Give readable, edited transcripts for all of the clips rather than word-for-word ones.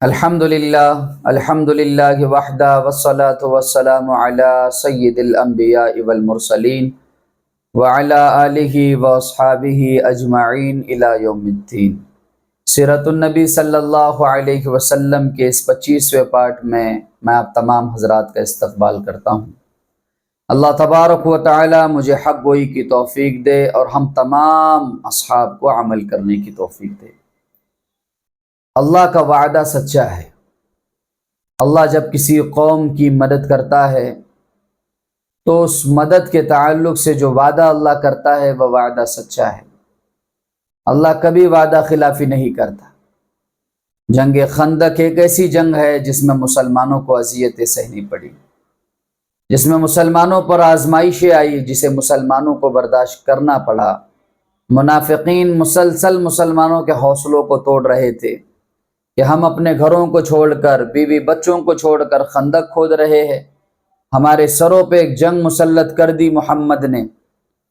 الحمد للہ وحدہ والصلاة والسلام علی سید الانبیاء والمرسلین وعلی آلہ واصحابہ اجمعین الی یوم الدین۔ سیرت النبی صلی اللہ علیہ وسلم کے اس 25ویں پارٹ میں آپ تمام حضرات کا استقبال کرتا ہوں۔ اللہ تبارک و تعالی مجھے حق گوئی کی توفیق دے اور ہم تمام اصحاب کو عمل کرنے کی توفیق دے۔ اللہ کا وعدہ سچا ہے۔ اللہ جب کسی قوم کی مدد کرتا ہے تو اس مدد کے تعلق سے جو وعدہ اللہ کرتا ہے وہ وعدہ سچا ہے۔ اللہ کبھی وعدہ خلافی نہیں کرتا۔ جنگ خندق ایک ایسی جنگ ہے جس میں مسلمانوں کو اذیتیں سہنی پڑی، جس میں مسلمانوں پر آزمائشیں آئی، جسے مسلمانوں کو برداشت کرنا پڑا۔ منافقین مسلسل مسلمانوں کے حوصلوں کو توڑ رہے تھے کہ ہم اپنے گھروں کو چھوڑ کر، بیوی بچوں کو چھوڑ کر خندق کھود رہے ہیں، ہمارے سروں پہ ایک جنگ مسلط کر دی محمد نے۔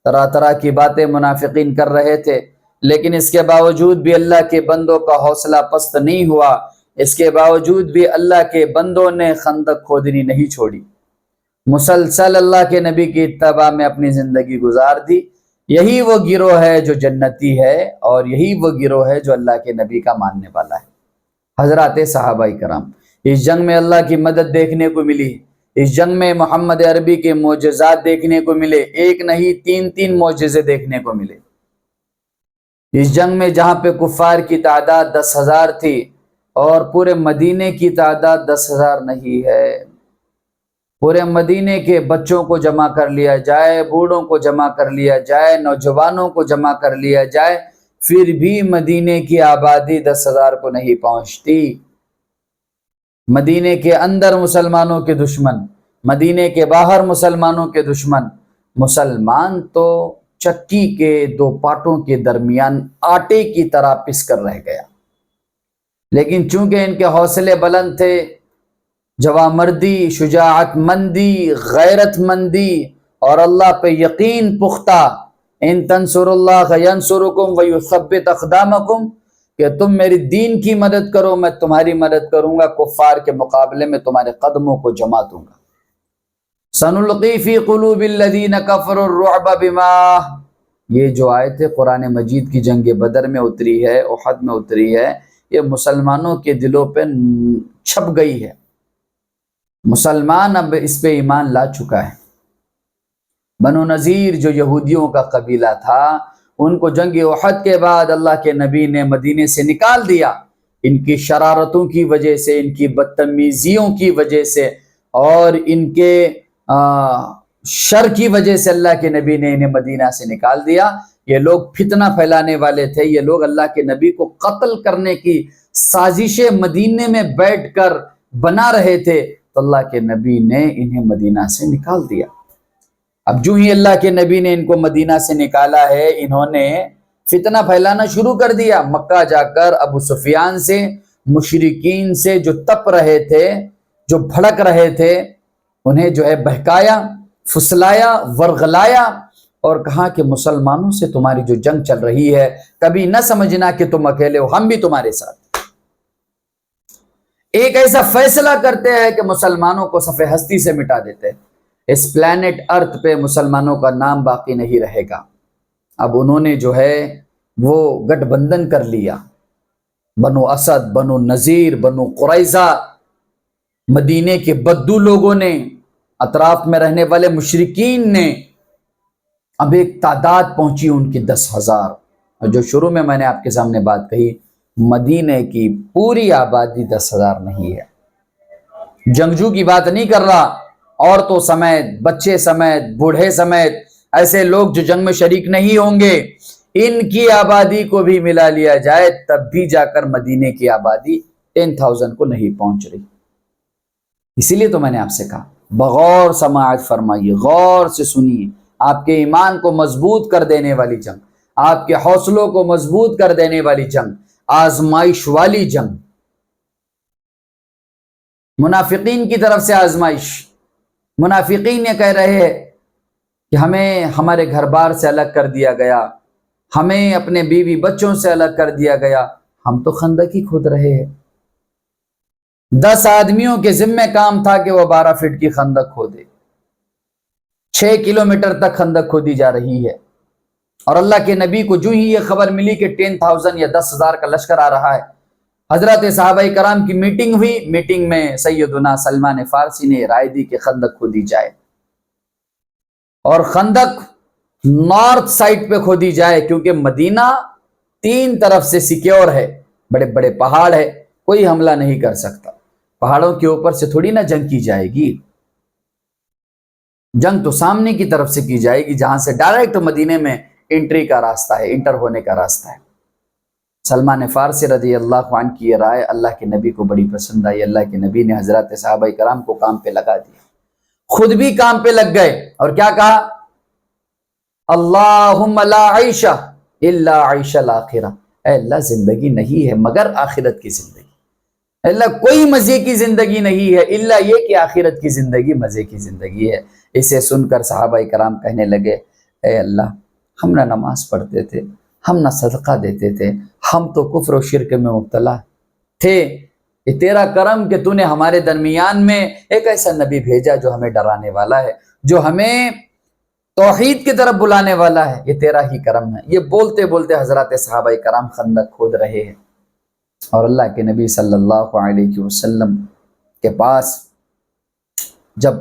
طرح طرح کی باتیں منافقین کر رہے تھے، لیکن اس کے باوجود بھی اللہ کے بندوں کا حوصلہ پست نہیں ہوا۔ اس کے باوجود بھی اللہ کے بندوں نے خندق کھودنی نہیں چھوڑی، مسلسل اللہ کے نبی کی اتباع میں اپنی زندگی گزار دی۔ یہی وہ گروہ ہے جو جنتی ہے، اور یہی وہ گروہ ہے جو اللہ کے نبی کا ماننے والا ہے۔ حضرات صحابہ کرام، اس جنگ میں اللہ کی مدد دیکھنے کو ملی، اس جنگ میں محمد عربی کے معجزات دیکھنے کو ملے، ایک نہیں تین معجزے دیکھنے کو ملے۔ اس جنگ میں جہاں پہ کفار کی تعداد 10,000 تھی اور پورے مدینے کی تعداد 10,000 نہیں ہے، پورے مدینے کے بچوں کو جمع کر لیا جائے، بوڑھوں کو جمع کر لیا جائے، نوجوانوں کو جمع کر لیا جائے، پھر بھی مدینے کی آبادی 10,000 کو نہیں پہنچتی۔ مدینے کے اندر مسلمانوں کے دشمن، مدینے کے باہر مسلمانوں کے دشمن، مسلمان تو چکی کے دو پاٹوں کے درمیان آٹے کی طرح پس کر رہ گیا۔ لیکن چونکہ ان کے حوصلے بلند تھے، جوامردی، شجاعت مندی، غیرت مندی اور اللہ پہ یقین پختہ، ان تنصر اللہ ینصرکم ویثبت اقدامکم، کہ تم میری دین کی مدد کرو میں تمہاری مدد کروں گا، کفار کے مقابلے میں تمہارے قدموں کو جما دوں گا۔ سنلقی فی قلوب الذین کفروا الرعب بما، یہ جو آیت قرآن مجید کی جنگ بدر میں اتری ہے، احد میں اتری ہے، یہ مسلمانوں کے دلوں پہ چھپ گئی ہے۔ مسلمان اب اس پہ ایمان لا چکا ہے۔ بنو نذیر جو یہودیوں کا قبیلہ تھا، ان کو جنگ احد کے بعد اللہ کے نبی نے مدینے سے نکال دیا، ان کی شرارتوں کی وجہ سے، ان کی بدتمیزیوں کی وجہ سے اور ان کے شر کی وجہ سے اللہ کے نبی نے انہیں مدینہ سے نکال دیا۔ یہ لوگ فتنہ پھیلانے والے تھے، یہ لوگ اللہ کے نبی کو قتل کرنے کی سازشیں مدینے میں بیٹھ کر بنا رہے تھے، تو اللہ کے نبی نے انہیں مدینہ سے نکال دیا۔ اب جو ہی اللہ کے نبی نے ان کو مدینہ سے نکالا ہے، انہوں نے فتنہ پھیلانا شروع کر دیا۔ مکہ جا کر ابو سفیان سے، مشرکین سے جو تپ رہے تھے، جو بھڑک رہے تھے، انہیں جو ہے بہکایا، پھسلایا، ورغلایا اور کہا کہ مسلمانوں سے تمہاری جو جنگ چل رہی ہے، کبھی نہ سمجھنا کہ تم اکیلے ہو، ہم بھی تمہارے ساتھ۔ ایک ایسا فیصلہ کرتے ہیں کہ مسلمانوں کو صفحہ ہستی سے مٹا دیتے ہیں۔ اس پلانٹ ارتھ پہ مسلمانوں کا نام باقی نہیں رہے گا۔ اب انہوں نے جو ہے وہ گٹھ بندھن کر لیا، بنو اسد، بنو نذیر، بنو قریظہ، مدینے کے بدو لوگوں نے، اطراف میں رہنے والے مشرکین نے۔ اب ایک تعداد پہنچی ان کی 10,000، اور جو شروع میں نے آپ کے سامنے بات کہی، مدینے کی پوری آبادی 10,000 نہیں ہے۔ جنگجو کی بات نہیں کر رہا، عورتوں سمیت، بچے سمیت، بوڑھے سمیت، ایسے لوگ جو جنگ میں شریک نہیں ہوں گے، ان کی آبادی کو بھی ملا لیا جائے تب بھی جا کر مدینے کی آبادی 10,000 کو نہیں پہنچ رہی۔ اسی لیے تو میں نے آپ سے کہا بغور سماعت فرمائیے، غور سے سنیے، آپ کے ایمان کو مضبوط کر دینے والی جنگ، آپ کے حوصلوں کو مضبوط کر دینے والی جنگ، آزمائش والی جنگ، منافقین کی طرف سے آزمائش۔ منافقین یہ کہہ رہے ہیں کہ ہمیں ہمارے گھر بار سے الگ کر دیا گیا، ہمیں اپنے بیوی بچوں سے الگ کر دیا گیا، ہم تو خندق ہی کھود رہے ہیں۔ 10 آدمیوں کے ذمہ کام تھا کہ وہ 12 فٹ کی خندق کھودے. 6 کلومیٹر تک خندق کھودی جا رہی ہے. اور اللہ کے نبی کو جو ہی یہ خبر ملی کہ 10,000 یا 10,000 کا لشکر آ رہا ہے، حضرت صحابہ کرام کی میٹنگ ہوئی. میٹنگ میں سیدنا سلمان فارسی نے رائے دی کہ خندق کھودی جائے، اور خندق نارتھ سائڈ پہ کھودی جائے، کیونکہ مدینہ 3 طرف سے سیکیور ہے، بڑے بڑے پہاڑ ہے، کوئی حملہ نہیں کر سکتا. پہاڑوں کے اوپر سے تھوڑی نہ جنگ کی جائے گی، جنگ تو سامنے کی طرف سے کی جائے گی، جہاں سے ڈائریکٹ مدینے میں انٹری کا راستہ ہے، انٹر ہونے کا راستہ ہے. سلمان فارسی رضی اللہ عنہ کی یہ رائے اللہ کے نبی کو بڑی پسند آئی. اللہ کے نبی نے حضرت صحابہ کرام کو کام پہ لگا دیا، خود بھی کام پہ لگ گئے، اور کیا کہا؟ اللہم لا عیش الا عیش الاخرہ. اے اللہ، زندگی نہیں ہے مگر آخرت کی زندگی. اللہ، کوئی مزے کی زندگی نہیں ہے الا یہ کہ آخرت کی زندگی مزے کی زندگی ہے. اسے سن کر صحابہ کرام کہنے لگے، اے اللہ، ہم نہ نماز پڑھتے تھے، ہم نہ صدقہ دیتے تھے، ہم تو کفر و شرک میں مبتلا تھے. یہ تیرا کرم کہ تو نے ہمارے درمیان میں ایک ایسا نبی بھیجا جو ہمیں ڈرانے والا ہے، جو ہمیں توحید کی طرف بلانے والا ہے. یہ تیرا ہی کرم ہے. یہ بولتے بولتے حضرات صحابہ کرام خندق کھود رہے ہیں، اور اللہ کے نبی صلی اللہ علیہ وسلم کے پاس جب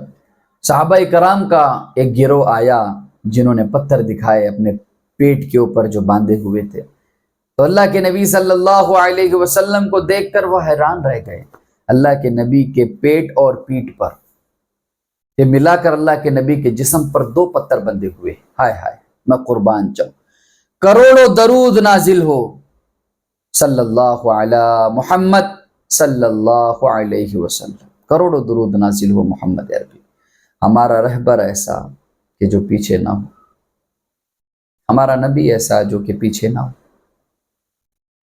صحابہ کرام کا ایک گروہ آیا جنہوں نے پتھر دکھائے اپنے پیٹ کے اوپر جو باندھے ہوئے تھے، تو اللہ کے نبی صلی اللہ علیہ وسلم کو دیکھ کر وہ حیران رہ گئے. اللہ کے نبی کے پیٹ اور پیٹھ پر یہ ملا کر اللہ کے نبی کے جسم پر 2 پتھر بندھے ہوئے. ہائے ہائے، میں قربان جاؤں. کروڑوں درود نازل ہو صلی اللہ علی محمد صلی اللہ علیہ وسلم. کروڑوں درود نازل ہو محمد عربی. ہمارا رہبر ایسا کہ جو پیچھے نہ ہو، ہمارا نبی ایسا جو کہ پیچھے نہ ہو.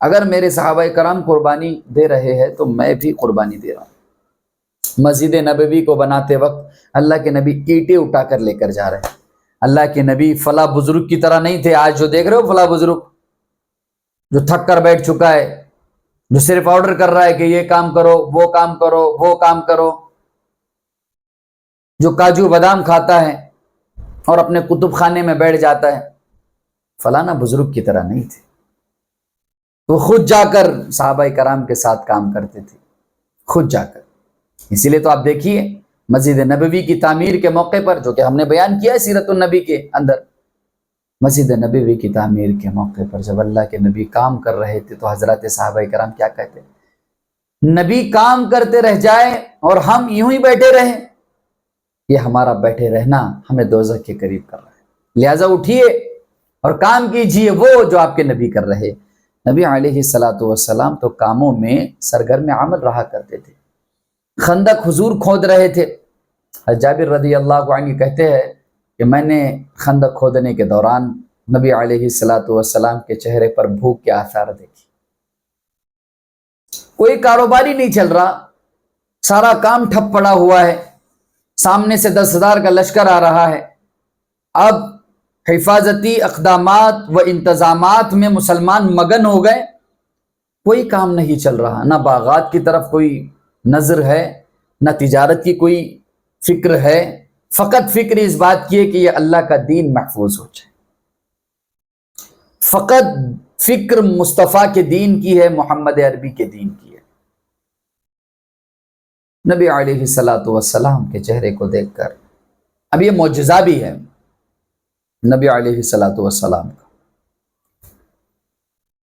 اگر میرے صحابہ کرام قربانی دے رہے ہیں تو میں بھی قربانی دے رہا ہوں. مسجد نبوی کو بناتے وقت اللہ کے نبی اینٹیں اٹھا کر لے کر جا رہے ہیں. اللہ کے نبی فلاں بزرگ کی طرح نہیں تھے. آج جو دیکھ رہے ہو فلاں بزرگ جو تھک کر بیٹھ چکا ہے، جو صرف آرڈر کر رہا ہے کہ یہ کام کرو، وہ کام کرو، وہ کام کرو، جو کاجو بادام کھاتا ہے اور اپنے کتب خانے میں بیٹھ جاتا ہے، فلانا بزرگ کی طرح نہیں تھے. وہ خود جا کر صحابہ کرام کے ساتھ کام کرتے تھے، خود جا کر. اسی لیے تو آپ دیکھیے مسجد نبوی کی تعمیر کے موقع پر، جو کہ ہم نے بیان کیا ہے سیرت النبی کے اندر، مسجد نبوی کی تعمیر کے موقع پر جب اللہ کے نبی کام کر رہے تھے تو حضرات صحابہ کرام کیا کہتے ہیں؟ نبی کام کرتے رہ جائے اور ہم یوں ہی بیٹھے رہیں، یہ ہمارا بیٹھے رہنا ہمیں دوزخ کے قریب کر رہا ہے. لہٰذا اٹھیے اور کام کیجئے وہ جو آپ کے نبی کر رہے. نبی علیہ السلام تو کاموں میں سرگرم عمل رہا کرتے تھے. خندق حضور کھود رہے تھے. جابر رضی اللہ عنہ کہتے ہیں کہ میں نے خندق کھودنے کے دوران نبی علیہ السلام کے چہرے پر بھوک کے آثار دیکھی. کوئی کاروبار ہی نہیں چل رہا، سارا کام ٹھپ پڑا ہوا ہے. سامنے سے 10,000 کا لشکر آ رہا ہے. اب حفاظتی اقدامات و انتظامات میں مسلمان مگن ہو گئے، کوئی کام نہیں چل رہا. نہ باغات کی طرف کوئی نظر ہے، نہ تجارت کی کوئی فکر ہے. فقط فکر اس بات کی ہے کہ یہ اللہ کا دین محفوظ ہو جائے. فقط فکر مصطفیٰ کے دین کی ہے، محمد عربی کے دین کی ہے. نبی علیہ السلام کے چہرے کو دیکھ کر، اب یہ معجزہ بھی ہے نبی علیہ السلام کا.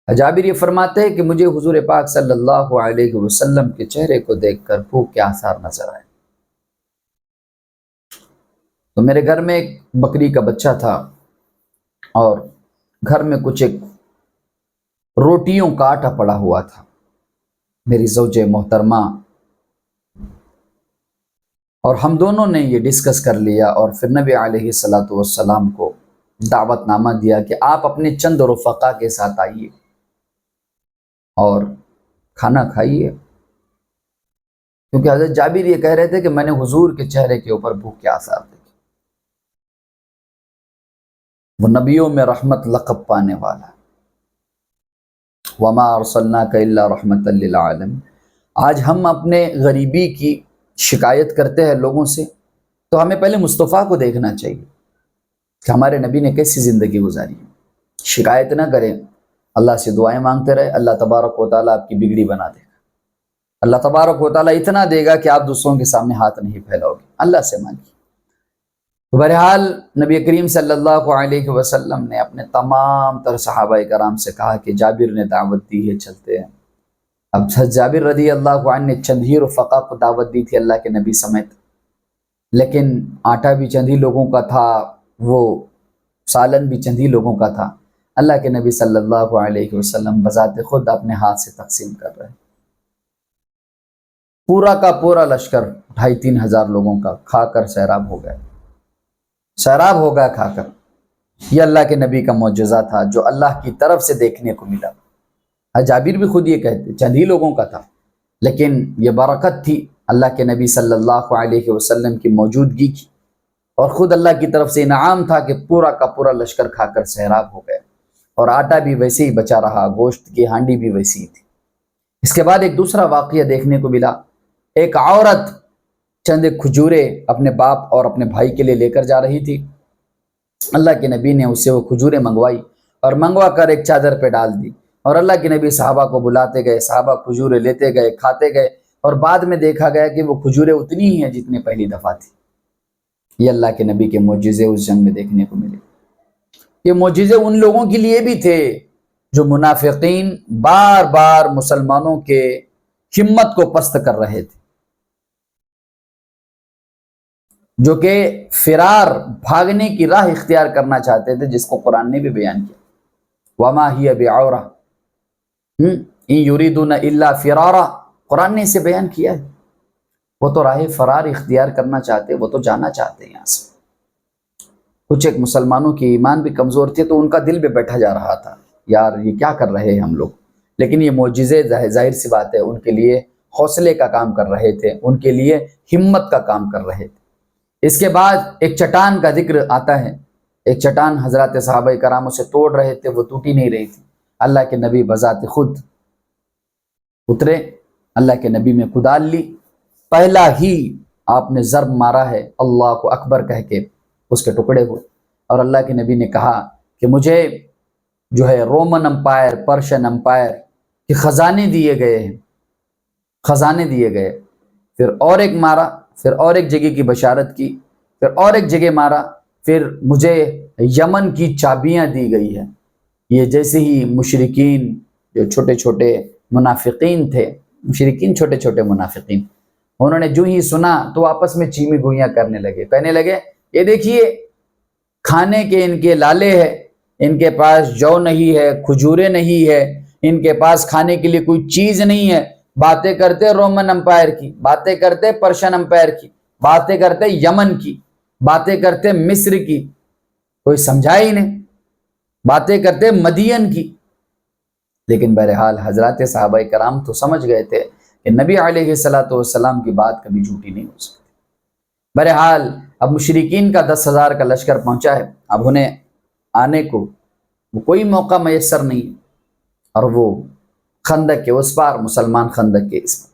جابر یہ فرماتے ہیں کہ مجھے حضور پاک صلی اللہ علیہ وسلم کے چہرے کو دیکھ کر بھوک کے آثار نظر آئے. تو میرے گھر میں ایک بکری کا بچہ تھا اور گھر میں کچھ ایک روٹیوں کا آٹا پڑا ہوا تھا. میری زوج محترمہ اور ہم دونوں نے یہ ڈسکس کر لیا اور پھر نبی علیہ السلام کو دعوت نامہ دیا کہ آپ اپنے چند رفقا کے ساتھ آئیے اور کھانا کھائیے. کیونکہ حضرت جابر یہ کہہ رہے تھے کہ میں نے حضور کے چہرے کے اوپر بھوک کے آثار دیکھے. وہ نبیوں میں رحمت لقب پانے والا، وما ارسلناک الا رحمتا للعالمین. آج ہم اپنے غریبی کی شکایت کرتے ہیں لوگوں سے، تو ہمیں پہلے مصطفیٰ کو دیکھنا چاہیے کہ ہمارے نبی نے کیسی زندگی گزاری ہے۔ شکایت نہ کریں، اللہ سے دعائیں مانگتے رہے، اللہ تبارک و تعالیٰ آپ کی بگڑی بنا دے گا۔ اللہ تبارک و تعالیٰ اتنا دے گا کہ آپ دوسروں کے سامنے ہاتھ نہیں پھیلاؤ گے۔ اللہ سے مانگیے۔ بہرحال نبی کریم صلی اللہ علیہ وسلم نے اپنے تمام تر صحابہ کرام سے کہا کہ جابر نے دعوت دی ہے، چلتے ہیں۔ اب جابر رضی اللہ عنہ نے چند ہی رفقا کو دعوت دی تھی اللہ کے نبی سمیت، لیکن آٹا بھی چند ہی لوگوں کا تھا، وہ سالن بھی چند ہی لوگوں کا تھا۔ اللہ کے نبی صلی اللہ علیہ وسلم بذات خود اپنے ہاتھ سے تقسیم کر رہے، پورا کا پورا لشکر 2500 لوگوں کا کھا کر سیراب ہو گیا، سیراب ہو گیا کھا کر۔ یہ اللہ کے نبی کا معجزہ تھا جو اللہ کی طرف سے دیکھنے کو ملا۔ جابر بھی خود یہ کہتے چند ہی لوگوں کا تھا، لیکن یہ برکت تھی اللہ کے نبی صلی اللہ علیہ وسلم کی موجودگی کی، اور خود اللہ کی طرف سے انعام تھا کہ پورا کا پورا لشکر کھا کر سیراب ہو گئے، اور آٹا بھی ویسے ہی بچا رہا، گوشت کی ہانڈی بھی ویسی ہی تھی۔ اس کے بعد ایک دوسرا واقعہ دیکھنے کو ملا۔ ایک عورت چند کھجورے اپنے باپ اور اپنے بھائی کے لیے لے کر جا رہی تھی۔ اللہ کے نبی نے اسے وہ کھجورے منگوائی اور منگوا کر ایک چادر پہ ڈال دی، اور اللہ کے نبی صحابہ کو بلاتے گئے، صحابہ کھجورے لیتے گئے، کھاتے گئے، اور بعد میں دیکھا گیا کہ وہ کھجورے اتنی ہی ہیں جتنی پہلی دفعہ تھی۔ یہ اللہ کے نبی کے معجزے اس جنگ میں دیکھنے کو ملے۔ یہ معجزے ان لوگوں کے لیے بھی تھے جو منافقین بار بار مسلمانوں کے ہمت کو پست کر رہے تھے، جو کہ فرار، بھاگنے کی راہ اختیار کرنا چاہتے تھے، جس کو قرآن نے بھی بیان کیا۔ وَمَا هِيَ بِعَوْرَةٍ إِن يُرِيدُونَ إِلَّا فِرَارًا، قرآن نے اسے بیان کیا ہے۔ وہ تو راہ فرار اختیار کرنا چاہتے، وہ تو جانا چاہتے ہیں یہاں سے۔ کچھ ایک مسلمانوں کی ایمان بھی کمزور تھے تو ان کا دل بھی بیٹھا جا رہا تھا، یار یہ کیا کر رہے ہیں ہم لوگ، لیکن یہ معجزے ظاہر سی بات ہے ان کے لیے حوصلے کا کام کر رہے تھے، ان کے لیے ہمت کا کام کر رہے تھے۔ اس کے بعد ایک چٹان کا ذکر آتا ہے۔ ایک چٹان حضرات صحابہ کرام اسے توڑ رہے تھے، وہ ٹوٹی نہیں رہی تھی۔ اللہ کے نبی بذات خود اترے، اللہ کے نبی میں کدال لی، پہلا ہی آپ نے ضرب مارا ہے، اللہ کو اکبر کہہ کے اس کے ٹکڑے ہوئے، اور اللہ کے نبی نے کہا کہ مجھے جو ہے رومن امپائر، پرشین امپائر کے خزانے دیے گئے ہیں، خزانے دیے گئے۔ پھر اور ایک مارا، پھر اور ایک جگہ کی بشارت کی، پھر اور ایک جگہ مارا، پھر مجھے یمن کی چابیاں دی گئی ہیں۔ یہ جیسے ہی مشرکین جو چھوٹے چھوٹے منافقین تھے، مشرکین چھوٹے چھوٹے منافقین، انہوں نے جو ہی سنا تو آپس میں چیمی گوئیاں کرنے لگے، کہنے لگے یہ دیکھیے کھانے کے ان کے لالے ہیں، ان کے پاس جو نہیں ہے، کھجورے نہیں ہے، ان کے پاس کھانے کے لیے کوئی چیز نہیں ہے، باتیں کرتے رومن امپائر کی، باتیں کرتے پرشین امپائر کی، باتیں کرتے یمن کی، باتیں کرتے مصر کی، کوئی سمجھا ہی نہیں، باتیں کرتے مدین کی۔ لیکن بہرحال حضرات صحابہ کرام تو سمجھ گئے تھے کہ نبی علیہ السلام کی بات کبھی جھوٹی نہیں ہو سکتی۔ بہرحال اب مشرکین کا 10,000 کا لشکر پہنچا ہے، اب انہیں آنے کو وہ کوئی موقع میسر نہیں، اور وہ خندق کے اس پار، مسلمان خندق کے اس پار۔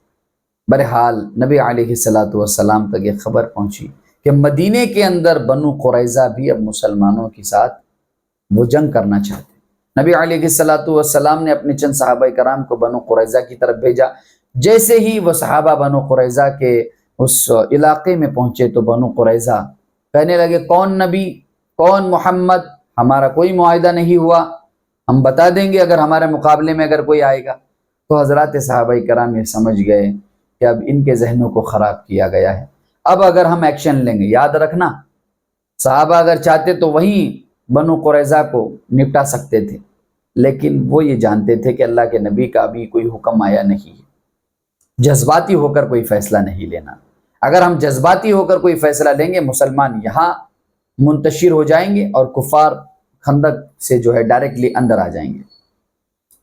بہرحال نبی علیہ السلام تک یہ خبر پہنچی کہ مدینے کے اندر بنو قریظہ بھی اب مسلمانوں کے ساتھ وہ جنگ کرنا چاہتے ہیں۔ نبی علیہ السلام نے اپنے چند صحابہ کرام کو بنو قریظہ کی طرف بھیجا۔ جیسے ہی وہ صحابہ بنو قریظہ کے اس علاقے میں پہنچے تو بنو قریظہ کہنے لگے کون نبی، کون محمد، ہمارا کوئی معاہدہ نہیں ہوا، ہم بتا دیں گے اگر ہمارے مقابلے میں اگر کوئی آئے گا۔ تو حضرات صحابہ کرام یہ سمجھ گئے کہ اب ان کے ذہنوں کو خراب کیا گیا ہے، اب اگر ہم ایکشن لیں گے، یاد رکھنا صحابہ اگر چاہتے تو وہیں بنو قریظہ کو نپٹا سکتے تھے، لیکن وہ یہ جانتے تھے کہ اللہ کے نبی کا بھی کوئی حکم آیا نہیں ہے، جذباتی ہو کر کوئی فیصلہ نہیں لینا۔ اگر ہم جذباتی ہو کر کوئی فیصلہ لیں گے، مسلمان یہاں منتشر ہو جائیں گے اور کفار خندق سے جو ہے ڈائریکٹلی اندر آ جائیں گے۔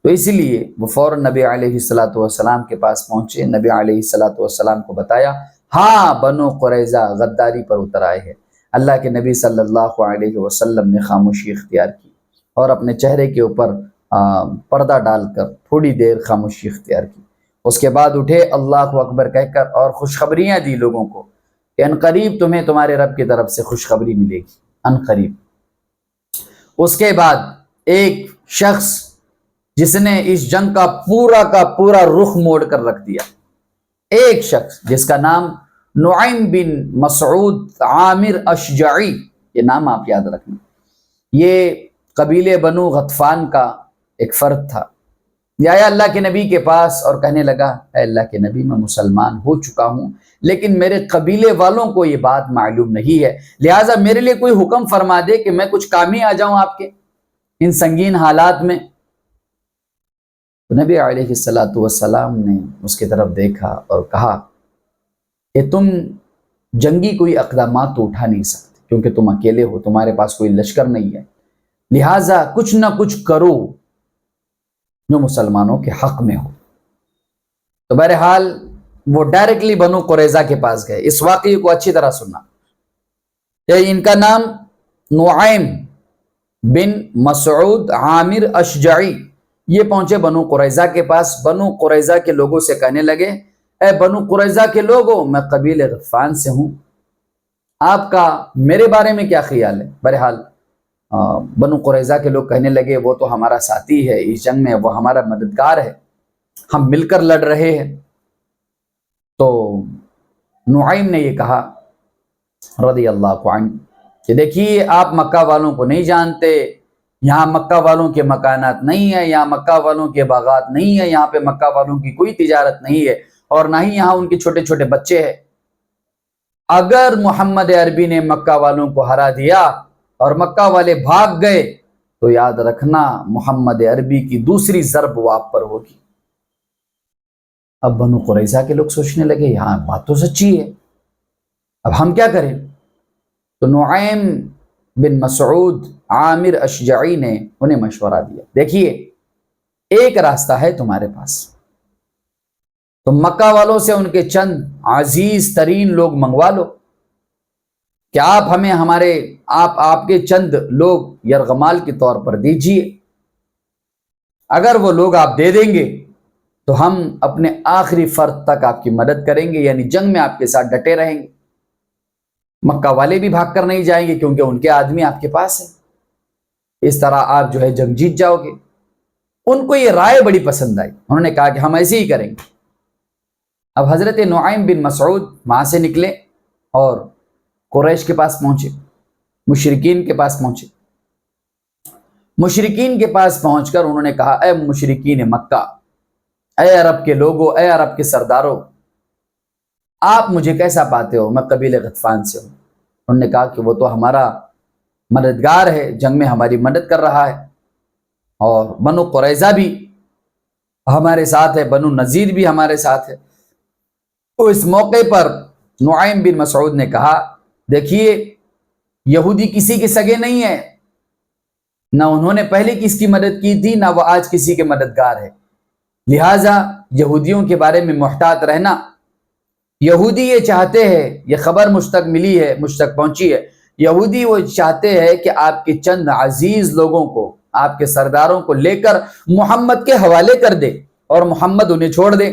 تو اسی لیے وہ فوراً نبی علیہ السلام کے پاس پہنچے، نبی علیہ السلام کو بتایا ہاں بنو قریظہ غداری پر اتر آئے ہیں۔ اللہ کے نبی صلی اللہ علیہ وسلم نے خاموشی اختیار کی اور اپنے چہرے کے اوپر پردہ ڈال کر تھوڑی دیر خاموشی اختیار کی، اس کے بعد اٹھے اللہ اکبر کہہ کر اور خوشخبریاں دی لوگوں کو کہ ان قریب تمہیں تمہارے رب کی طرف سے خوشخبری ملے گی، ان قریب۔ اس کے بعد ایک شخص جس نے اس جنگ کا پورا رخ موڑ کر رکھ دیا، ایک شخص جس کا نام نعیم بن مسعود عامر اشجعی، یہ نام آپ یاد رکھنا، یہ قبیلے بنو غطفان کا ایک فرد تھا۔ یہ آیا اللہ کے نبی کے پاس اور کہنے لگا اے اللہ کے نبی، میں مسلمان ہو چکا ہوں لیکن میرے قبیلے والوں کو یہ بات معلوم نہیں ہے، لہٰذا میرے لیے کوئی حکم فرما دے کہ میں کچھ کامی آ جاؤں آپ کے ان سنگین حالات میں۔ تو نبی علیہ السلام نے اس کی طرف دیکھا اور کہا کہ تم جنگی کوئی اقدامات تو اٹھا نہیں سکتے کیونکہ تم اکیلے ہو، تمہارے پاس کوئی لشکر نہیں ہے، لہٰذا کچھ نہ کچھ کرو جو مسلمانوں کے حق میں ہو۔ تو بہرحال وہ ڈائریکٹلی بنو قریظہ کے پاس گئے۔ اس واقعے کو اچھی طرح سننا، ان کا نام نعیم بن مسعود عامر اشجعی، یہ پہنچے بنو قریظہ کے پاس۔ بنو قریظہ کے لوگوں سے کہنے لگے اے بنو قریظہ کے لوگوں، میں قبیل غطفان سے ہوں، آپ کا میرے بارے میں کیا خیال ہے؟ بہرحال بنو قریظہ کے لوگ کہنے لگے وہ تو ہمارا ساتھی ہے اس جنگ میں، وہ ہمارا مددگار ہے، ہم مل کر لڑ رہے ہیں۔ تو نعیم نے یہ کہا رضی اللہ عنہ کہ دیکھیے آپ مکہ والوں کو نہیں جانتے، یہاں مکہ والوں کے مکانات نہیں ہیں، یہاں مکہ والوں کے باغات نہیں ہیں، یہاں پہ مکہ والوں کی کوئی تجارت نہیں ہے اور نہ ہی یہاں ان کے چھوٹے چھوٹے بچے ہیں۔ اگر محمد عربی نے مکہ والوں کو ہرا دیا اور مکہ والے بھاگ گئے تو یاد رکھنا محمد عربی کی دوسری ضرب وہ آپ پر ہوگی۔ اب بنو قریظہ کے لوگ سوچنے لگے یہاں بات تو سچی ہے، اب ہم کیا کریں؟ تو نعیم بن مسعود عامر اشجعی نے انہیں مشورہ دیا، دیکھیے ایک راستہ ہے تمہارے پاس، تم مکہ والوں سے ان کے چند عزیز ترین لوگ منگوا لو کہ آپ ہمیں آپ کے چند لوگ یرغمال کے طور پر دیجئے، اگر وہ لوگ آپ دے دیں گے تو ہم اپنے آخری فرد تک آپ کی مدد کریں گے، یعنی جنگ میں آپ کے ساتھ ڈٹے رہیں گے، مکہ والے بھی بھاگ کر نہیں جائیں گے کیونکہ ان کے آدمی آپ کے پاس ہیں، اس طرح آپ جو ہے جنگ جیت جاؤ گے۔ ان کو یہ رائے بڑی پسند آئی، انہوں نے کہا کہ ہم ایسے ہی کریں گے۔ اب حضرت نعیم بن مسعود وہاں سے نکلے اور قریش کے پاس پہنچے، مشرکین کے پاس پہنچے۔ مشرکین کے پاس پہنچ کر انہوں نے کہا اے مشرکین مکہ، اے عرب کے لوگوں، اے عرب کے سرداروں، آپ مجھے کیسا پاتے ہو؟ میں قبیل غطفان سے ہوں۔ انہوں نے کہا کہ وہ تو ہمارا مددگار ہے، جنگ میں ہماری مدد کر رہا ہے، اور بنو قریظہ بھی ہمارے ساتھ ہے، بنو نذیر بھی ہمارے ساتھ ہے۔ تو اس موقع پر نعیم بن مسعود نے کہا دیکھیے یہودی کسی کے سگے نہیں ہے، نہ انہوں نے پہلے کس کی مدد کی تھی نہ وہ آج کسی کے مددگار ہے، لہٰذا یہودیوں کے بارے میں محتاط رہنا۔ یہودی یہ چاہتے ہیں، یہ خبر مجھ تک پہنچی ہے، یہودی وہ چاہتے ہیں کہ آپ کے چند عزیز لوگوں کو، آپ کے سرداروں کو لے کر محمد کے حوالے کر دے اور محمد انہیں چھوڑ دے،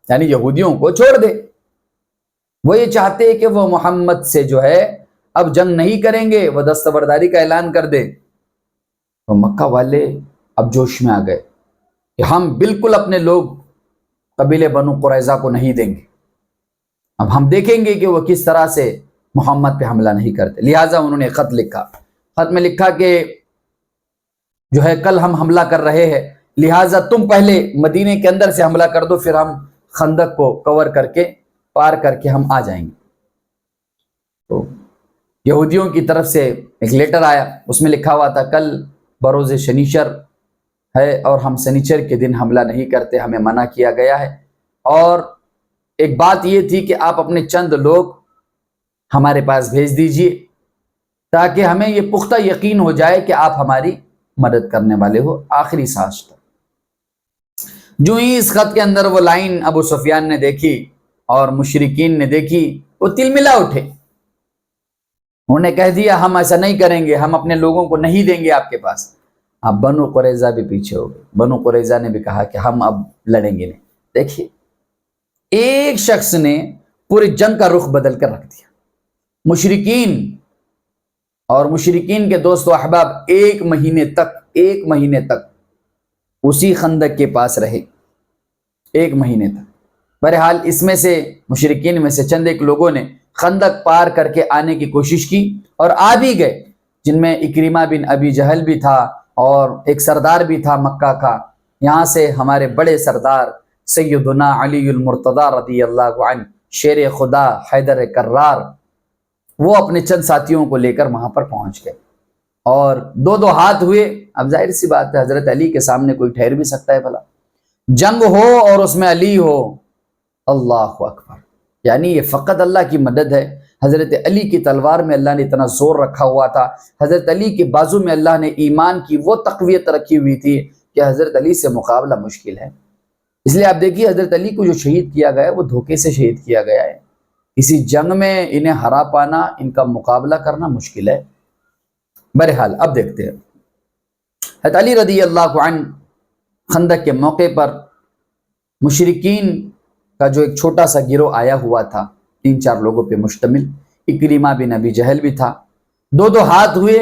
یعنی یہودیوں کو چھوڑ دے۔ وہ یہ چاہتے ہیں کہ وہ محمد سے جو ہے اب جنگ نہیں کریں گے، وہ دستبرداری کا اعلان کر دے۔ تو مکہ والے اب جوش میں آ گئے کہ ہم بالکل اپنے لوگ قبیلے بنو قریظہ کو نہیں دیں گے، اب ہم دیکھیں گے کہ وہ کس طرح سے محمد پہ حملہ نہیں کرتے۔ لہٰذا انہوں نے خط لکھا، خط میں لکھا کہ جو ہے کل ہم حملہ کر رہے ہیں، لہٰذا تم پہلے مدینے کے اندر سے حملہ کر دو، پھر ہم خندق کو کور کر کے پار کر کے ہم آ جائیں گے۔ تو یہودیوں کی طرف سے ایک لیٹر آیا، اس میں لکھا ہوا تھا کل بروز شنیچر ہے اور ہم شنیچر کے دن حملہ نہیں کرتے، ہمیں منع کیا گیا ہے، اور ایک بات یہ تھی کہ آپ اپنے چند لوگ ہمارے پاس بھیج دیجئے تاکہ ہمیں یہ پختہ یقین ہو جائے کہ آپ ہماری مدد کرنے والے ہو آخری سانس تک۔ جو ہی اس خط کے اندر وہ لائن ابو سفیان نے دیکھی اور مشرکین نے دیکھی، وہ تلملا اٹھے، انہوں نے کہہ دیا ہم ایسا نہیں کریں گے، ہم اپنے لوگوں کو نہیں دیں گے آپ کے پاس۔ اب بنو قریظہ بھی پیچھے ہو گئے، بنو قریظہ نے بھی کہا کہ ہم اب لڑیں گے نہیں۔ دیکھیے ایک شخص نے پوری جنگ کا رخ بدل کر رکھ دیا۔ مشرکین اور مشرکین کے دوست و احباب ایک مہینے تک اسی خندق کے پاس رہے، ایک مہینے تک۔ بہرحال اس میں سے مشرکین میں سے چند ایک لوگوں نے خندق پار کر کے آنے کی کوشش کی اور آ بھی گئے، جن میں اکرمہ بن ابی جہل بھی تھا اور ایک سردار بھی تھا مکہ کا۔ یہاں سے ہمارے بڑے سردار سیدنا علی المرتضی رضی اللہ عنہ، شیر خدا حیدر کرار، وہ اپنے چند ساتھیوں کو لے کر وہاں پر پہنچ گئے اور دو ہاتھ ہوئے۔ اب ظاہر سی بات ہے حضرت علی کے سامنے کوئی ٹھہر بھی سکتا ہے بھلا؟ جنگ ہو اور اس میں علی ہو، اللہ اکبر! یعنی یہ فقط اللہ کی مدد ہے۔ حضرت علی کی تلوار میں اللہ نے اتنا زور رکھا ہوا تھا، حضرت علی کے بازو میں اللہ نے ایمان کی وہ تقویت رکھی ہوئی تھی کہ حضرت علی سے مقابلہ مشکل ہے۔ اس لیے آپ دیکھیے حضرت علی کو جو شہید کیا گیا ہے وہ دھوکے سے شہید کیا گیا ہے۔ کسی جنگ میں انہیں ہرا پانا، ان کا مقابلہ کرنا مشکل ہے۔ بہرحال اب دیکھتے ہیں حضرت علی رضی اللہ عنہ خندق کے موقع پر مشرکین کا جو ایک چھوٹا سا گروہ آیا ہوا تھا، 3-4 لوگوں پہ مشتمل، اکرمہ بن ابی جہل بھی تھا، دو ہاتھ ہوئے،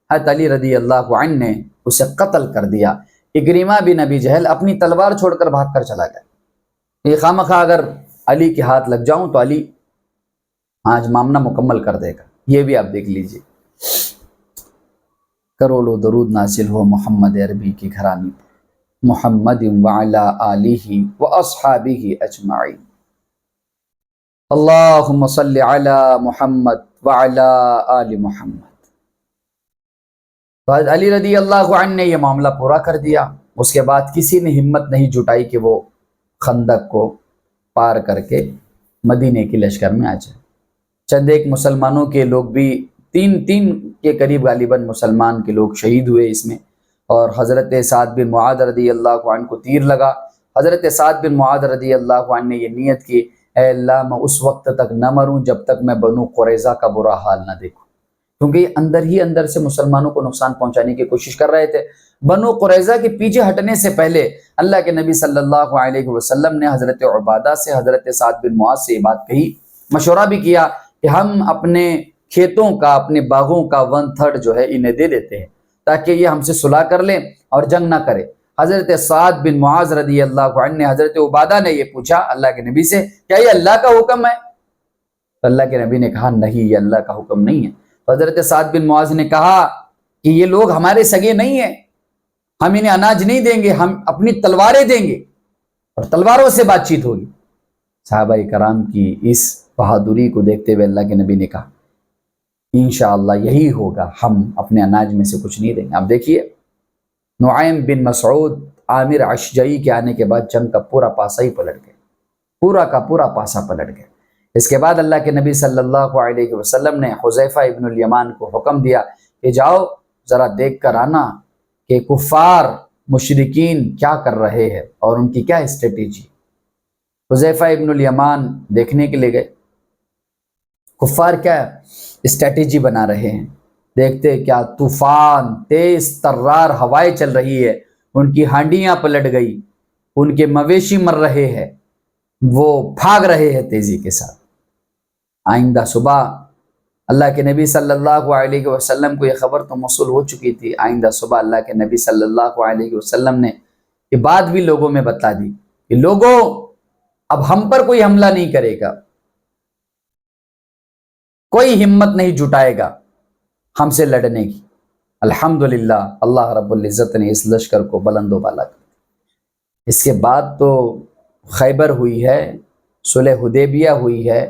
حضرت علی رضی اللہ عنہ نے اسے قتل کر دیا۔ اکرمہ بن ابی جہل اپنی تلوار چھوڑ کر بھاگ کر چلا گیا۔ یہ خواہ اگر علی کے ہاتھ لگ جاؤں تو علی آج معاملہ مکمل کر دے گا۔ یہ بھی آپ دیکھ لیجئے۔ کروڑوں درود نازل ہو محمد عربی کی گھرانی پر، محمد وعلی آلہ واصحابہ اجمعین۔ اللہم صلی علی محمد وعلی آل محمد۔ تو حضرت علی رضی اللہ عنہ نے یہ معاملہ پورا کر دیا۔ اس کے بعد کسی نے ہمت نہیں جٹائی کہ وہ خندق کو پار کر کے مدینے کی لشکر میں آ جائے۔ چند ایک مسلمانوں کے لوگ بھی، تین کے قریب غالباً مسلمان کے لوگ شہید ہوئے اس میں، اور حضرت سعد بن معاذ رضی اللہ عنہ کو تیر لگا۔ حضرت سعد بن معاذ رضی اللہ عنہ نے یہ نیت کی، اے اللہ میں اس وقت تک نہ مروں جب تک میں بنو قریظہ کا برا حال نہ دیکھوں، کیونکہ یہ اندر سے مسلمانوں کو نقصان پہنچانے کی کوشش کر رہے تھے۔ بنو قریظہ کے پیچھے ہٹنے سے پہلے اللہ کے نبی صلی اللہ علیہ وسلم نے حضرت عبادہ سے، حضرت سعد بن معاذ سے یہ بات کہی، مشورہ بھی کیا کہ ہم اپنے کھیتوں کا، اپنے باغوں کا 1/3 جو ہے انہیں دے دیتے ہیں تاکہ یہ ہم سے صلح کر لیں اور جنگ نہ کرے۔ حضرت سعد بن معاذ رضی اللہ عنہ نے، حضرت عبادہ نے یہ پوچھا اللہ کے نبی سے، کیا یہ اللہ کا حکم ہے؟ تو اللہ کے نبی نے کہا نہیں، یہ اللہ کا حکم نہیں ہے۔ تو حضرت سعد بن معاذ نے کہا کہ یہ لوگ ہمارے سگے نہیں ہیں، ہم انہیں اناج نہیں دیں گے، ہم اپنی تلواریں دیں گے اور تلواروں سے بات چیت ہوگی۔ صحابہ کرام کی اس بہادری کو دیکھتے ہوئے اللہ کے نبی نے کہا انشاءاللہ یہی ہوگا، ہم اپنے اناج میں سے کچھ نہیں دیں گے۔ اب دیکھیے نعیم بن مسعود عامر اشجعی کے آنے کے بعد جنگ کا پورا پاسا ہی پلٹ گیا، پورا کا پورا پاسا پلٹ گیا۔ اس کے بعد اللہ کے نبی صلی اللہ علیہ وسلم نے حذیفہ ابن الیمان کو حکم دیا کہ جاؤ ذرا دیکھ کر آنا کہ کفار مشرکین کیا کر رہے ہیں اور ان کی کیا اسٹریٹجی۔ حذیفہ ابن الیمان دیکھنے کے لیے گئے، کفار کیا اسٹریٹجی بنا رہے ہیں۔ دیکھتے کیا طوفان، تیز ترار ہوائیں چل رہی ہے، ان کی ہانڈیاں پلٹ گئی، ان کے مویشی مر رہے ہیں، وہ بھاگ رہے ہیں تیزی کے ساتھ۔ آئندہ صبح اللہ کے نبی صلی اللہ علیہ وسلم کو یہ خبر تو موصول ہو چکی تھی، آئندہ صبح اللہ کے نبی صلی اللہ علیہ وسلم نے یہ بات بھی لوگوں میں بتا دی کہ لوگوں اب ہم پر کوئی حملہ نہیں کرے گا، کوئی ہمت نہیں جٹائے گا ہم سے لڑنے کی۔ الحمدللہ اللہ رب العزت نے اس لشکر کو بلند و بالا کر۔ اس کے بعد تو خیبر ہوئی ہے، صلح حدیبیہ ہوئی ہے،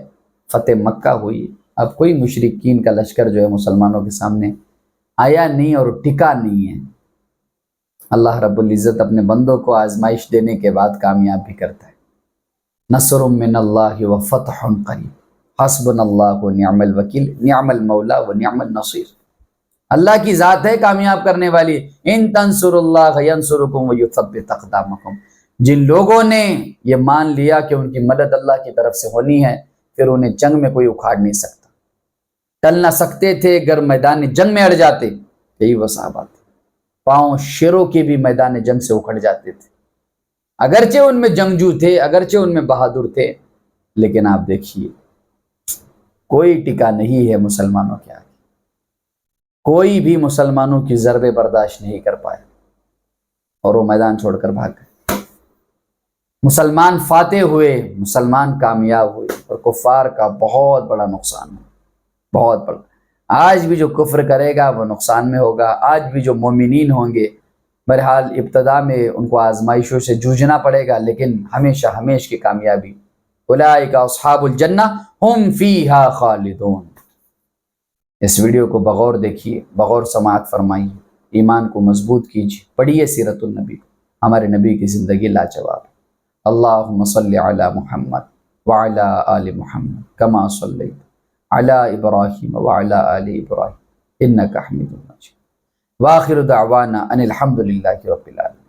فتح مکہ ہوئی، اب کوئی مشرکین کا لشکر جو ہے مسلمانوں کے سامنے آیا نہیں اور ٹکا نہیں ہے۔ اللہ رب العزت اپنے بندوں کو آزمائش دینے کے بعد کامیاب بھی کرتا ہے۔ نصر من اللہ و فتح قریب، حسبنا اللہ و نعم الوکیل، نعم المولا و نعم النصیر۔ اللہ کی ذات ہے کامیاب کرنے والی، ان تنصر اللہ ینصرکم و یثبت اقدامکم۔ جن لوگوں نے یہ مان لیا کہ ان کی مدد اللہ کی طرف سے ہونی ہے، پھر انہیں جنگ میں کوئی اکھاڑ نہیں سکتا۔ ٹل نہ سکتے تھے گر میدان جنگ میں اڑ جاتے، یہی وہ صحابہ تھے، پاؤں شیروں کے بھی میدان جنگ سے اکھڑ جاتے تھے۔ اگرچہ ان میں جنگجو تھے، اگرچہ ان میں بہادر تھے، لیکن آپ دیکھیے کوئی ٹکا نہیں ہے مسلمانوں کے آگے، کوئی بھی مسلمانوں کی ضربے برداشت نہیں کر پائے اور وہ میدان چھوڑ کر بھاگ گئے۔ مسلمان فاتح ہوئے، مسلمان کامیاب ہوئے، اور کفار کا بہت بڑا نقصان ہے، بہت بڑا۔ آج بھی جو کفر کرے گا وہ نقصان میں ہوگا، آج بھی جو مومنین ہوں گے بہرحال ابتدا میں ان کو آزمائشوں سے جوجھنا پڑے گا، لیکن ہمیشہ ہمیش کی کامیابی۔ اولئک اصحاب الجنہ ہم فیہا خالدون۔ اس ویڈیو کو بغور دیکھیے، بغور سماعت فرمائیے، ایمان کو مضبوط کیجیے، پڑھیے سیرت النبی، ہمارے نبی کی زندگی لاجواب۔ اللہم صلی علی محمد وعلی آل محمد کما صلیت علی ابراہیم وعلی آل ابراہیم انک حمید مجید۔ وآخر دعوانا ان الحمد للہ رب العالمین۔